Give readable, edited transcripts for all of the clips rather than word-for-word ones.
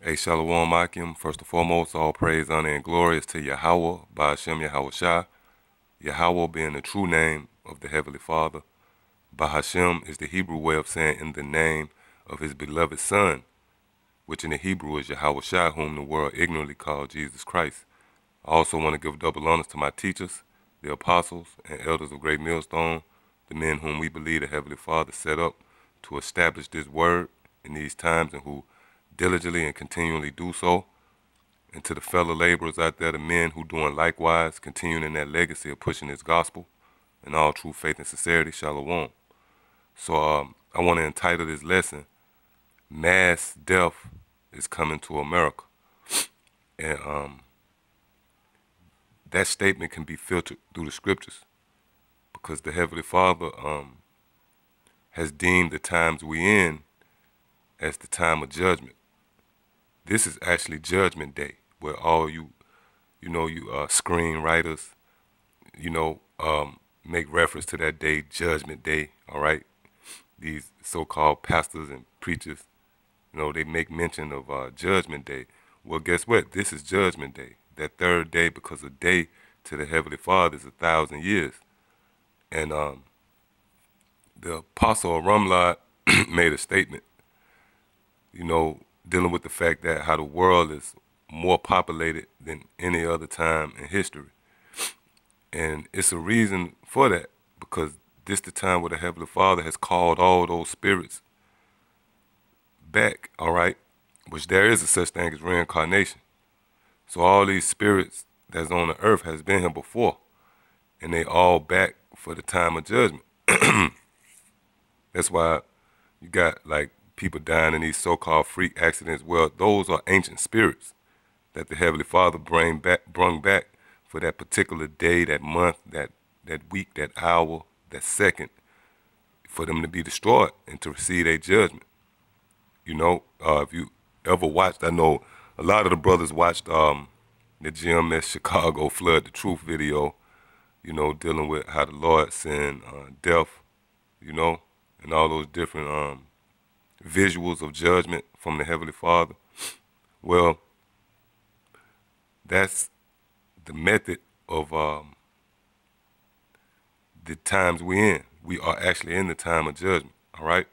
Hey, Shalom Akim. First and foremost, all praise, honor, and glory is to Yahweh, Bahashem Yahweh Shai. Yahweh being the true name of the Heavenly Father. Bahashem is the Hebrew way of saying in the name of his beloved Son, which in the Hebrew is Yahweh Shai, whom the world ignorantly called Jesus Christ. I also want to give double honors to my teachers, the apostles and elders of Great Millstone, the men whom we believe the Heavenly Father set up to establish this word in these times and who diligently and continually do so, and to the fellow laborers out there, the men who doing likewise, continuing in that legacy of pushing this gospel in all true faith and sincerity, Shalom. So I want to entitle this lesson, Mass Death is Coming to America. And that statement can be filtered through the scriptures because the Heavenly Father has deemed the times we in as the time of judgment. This is actually Judgment Day, where all you screenwriters, make reference to that day, Judgment Day, all right? These so-called pastors and preachers, they make mention of Judgment Day. Well, guess what? This is Judgment Day, that third day, because a day to the Heavenly Father is 1,000 years. And the Apostle Ramlad made a statement, dealing with the fact that how the world is more populated than any other time in history. And it's a reason for that, because this the time where the Heavenly Father has called all those spirits back, all right? Which there is a such thing as reincarnation. So all these spirits that's on the earth has been here before, and they all back for the time of judgment. That's why you got like people dying in these so-called freak accidents. Well, those are ancient spirits that the Heavenly Father brung back for that particular day, that month, that week, that hour, that second, for them to be destroyed and to receive a judgment. If you ever watched, I know a lot of the brothers watched the GMS Chicago Flood the Truth video, dealing with how the Lord sent death, and all those different visuals of judgment from the Heavenly Father. Well, that's the method of the times we in. We are actually in the time of judgment, all right?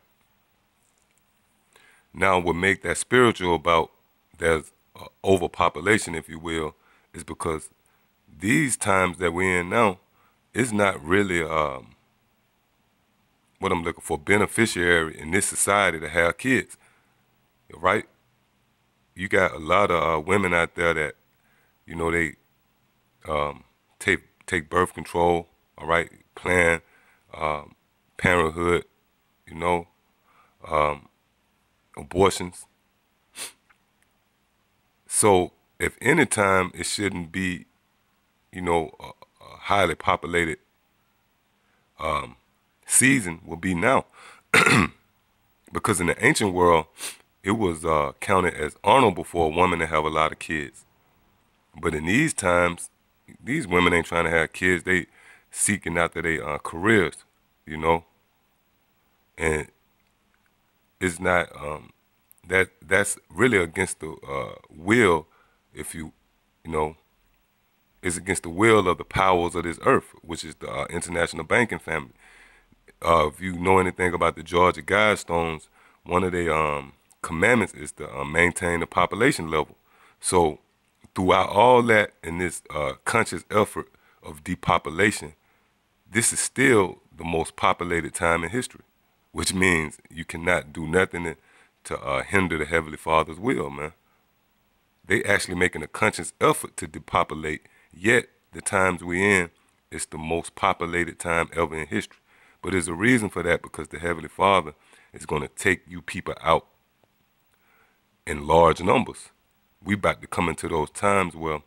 Now, what make that spiritual about there's overpopulation, if you will, is because these times that we're in now is not really what I'm looking for, beneficiary in this society to have kids, right? You got a lot of women out there that, they take birth control, all right, plan parenthood, abortions. So if any time it shouldn't be, a highly populated season will be now. Because in the ancient world, it was counted as honorable for a woman to have a lot of kids. But in these times, these women ain't trying to have kids. They seeking after their careers, and it's not that's really against the will, if it's against the will of the powers of this earth, which is the international banking family. If you know anything about the Georgia Guidestones, one of their commandments is to maintain the population level. So throughout all that in this conscious effort of depopulation, this is still the most populated time in history, which means you cannot do nothing to hinder the Heavenly Father's will, man. They actually making a conscious effort to depopulate, yet the times we in, it's the most populated time ever in history. But there's a reason for that, because the Heavenly Father is going to take you people out in large numbers. We about to come into those times where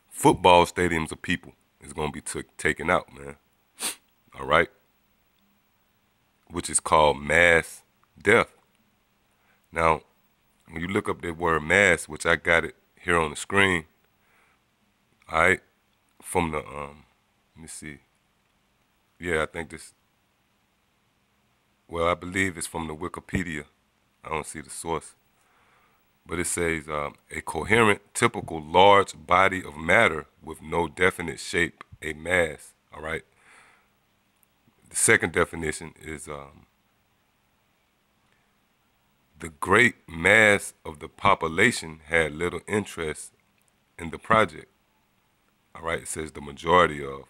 football stadiums of people is going to be taken out, man. All right? Which is called mass death. Now, when you look up that word mass, which I got it here on the screen, all right, from the, let me see. Yeah, I think this, well, I believe it's from the Wikipedia. I don't see the source. But it says a coherent, typical, large body of matter with no definite shape, a mass. All right. The second definition is the great mass of the population had little interest in the project. All right. It says the majority of,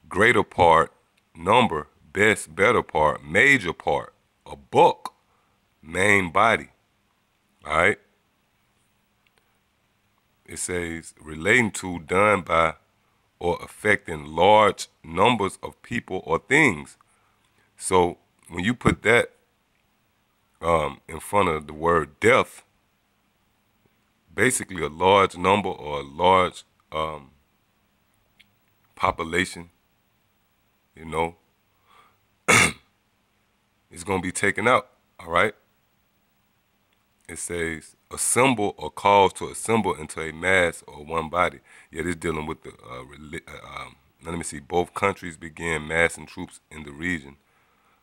greater part, number, best, better part, major part, a bulk, main body. All right. It says relating to, done by, or affecting large numbers of people or things. So when you put that in front of the word death, basically a large number or a large population, you know, is going to be taken out. All right. It says assemble or cause to assemble into a mass or one body. Yeah, this dealing with the, let me see, both countries began massing troops in the region.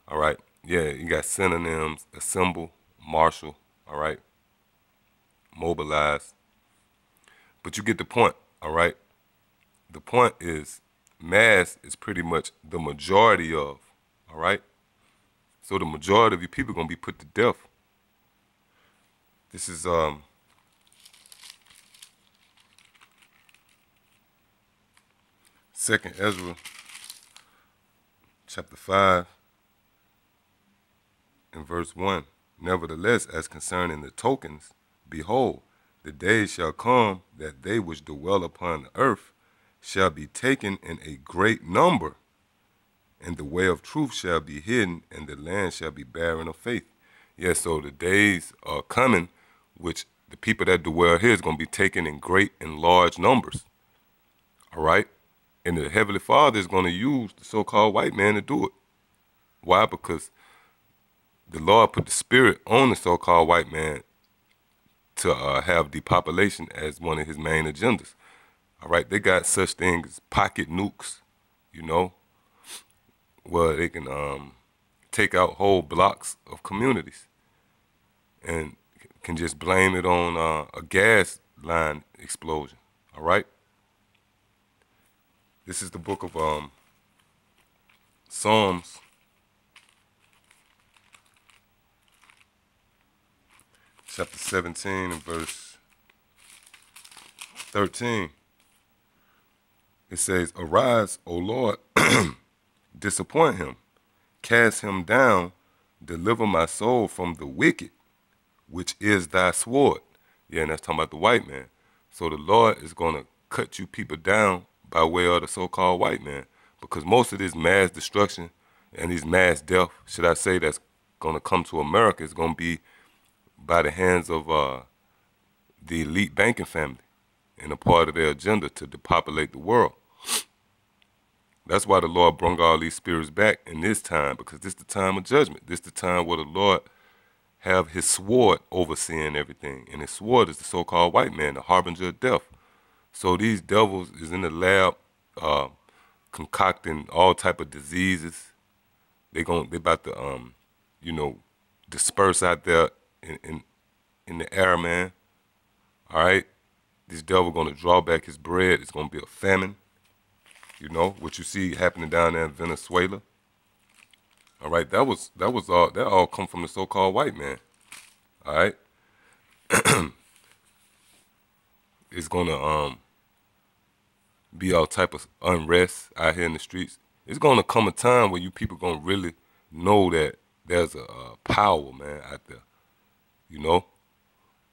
All right. Yeah, you got synonyms, assemble, marshal, all right, mobilize. But you get the point, all right? The point is mass is pretty much the majority of, all right? So the majority of you people are going to be put to death. This is Second Ezra, chapter 5, and verse 1. Nevertheless, as concerning the tokens, behold, the days shall come that they which dwell upon the earth shall be taken in a great number, and the way of truth shall be hidden, and the land shall be barren of faith. Yes, so the days are coming, which the people that dwell here is going to be taken in great and large numbers. All right? And the Heavenly Father is going to use the so-called white man to do it. Why? Because the Lord put the spirit on the so-called white man to have depopulation as one of his main agendas. All right? They got such things as pocket nukes, you know, where they can take out whole blocks of communities and can just blame it on a gas line explosion. All right? This is the book of Psalms, chapter 17 and verse 13. It says, arise, O Lord, disappoint him, cast him down, deliver my soul from the wicked, which is thy sword. Yeah, and that's talking about the white man. So the Lord is going to cut you people down by way of the so-called white man, because most of this mass destruction and these mass death, should I say, that's going to come to America is going to be by the hands of the elite banking family and a part of their agenda to depopulate the world. That's why the Lord brought all these spirits back in this time, because this is the time of judgment. This is the time where the Lord have his sword overseeing everything. And his sword is the so-called white man, the harbinger of death. So these devils is in the lab concocting all type of diseases. They about to you know, disperse out there in the air, man. All right? This devil gonna draw back his bread. It's gonna be a famine. You know, what you see happening down there in Venezuela. All right, that all come from the so-called white man. All right? It's gonna be all type of unrest out here in the streets. It's gonna come a time where you people gonna really know that there's a power, man, out there. You know?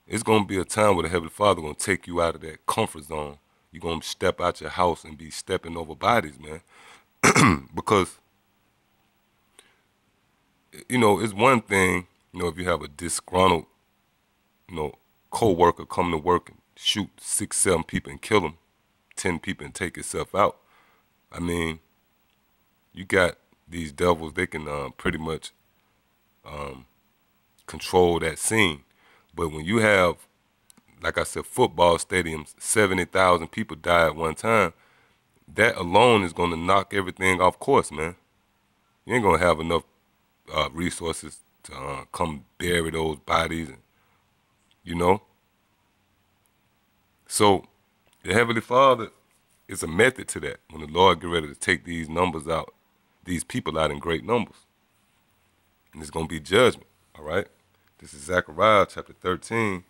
It's gonna be a time where the Heavenly Father gonna take you out of that comfort zone. You're gonna step out your house and be stepping over bodies, man. Because, you know, it's one thing, you know, if you have a disgruntled, you know, co-worker come to work and shoot 6, 7 people and kill them, 10 people and take itself out. I mean, you got these devils, they can pretty much control that scene. But when you have, like I said, football stadiums, 70,000 people die at one time, that alone is going to knock everything off course, man. You ain't going to have enough resources to come bury those bodies, and, you know. So the Heavenly Father is a method to that. When the Lord get ready to take these numbers out, these people out in great numbers, and it's going to be judgment, all right? This is Zechariah chapter 13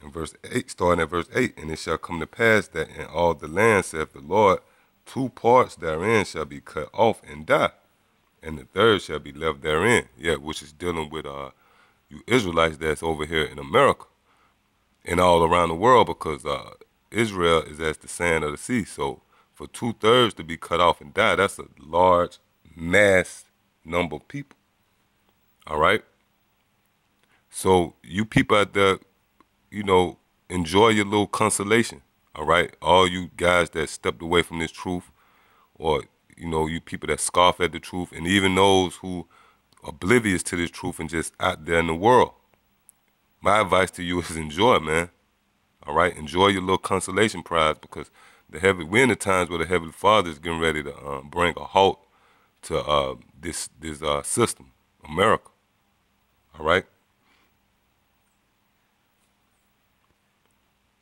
and verse 8, starting at verse 8. And it shall come to pass that in all the land, saith the Lord, 2 parts therein shall be cut off and die, and the third shall be left therein. Yeah, which is dealing with you Israelites that's over here in America and all around the world, because Israel is as the sand of the sea. So for 2/3 to be cut off and die, that's a large mass number of people. All right. So you people out there, you know, enjoy your little consolation. All right. All you guys that stepped away from this truth, or you people that scoff at the truth, and even those who are oblivious to this truth and just out there in the world. My advice to you is enjoy, man. All right, enjoy your little consolation prize, because we're in the times where the Heavenly Father is getting ready to bring a halt to this system, America. All right.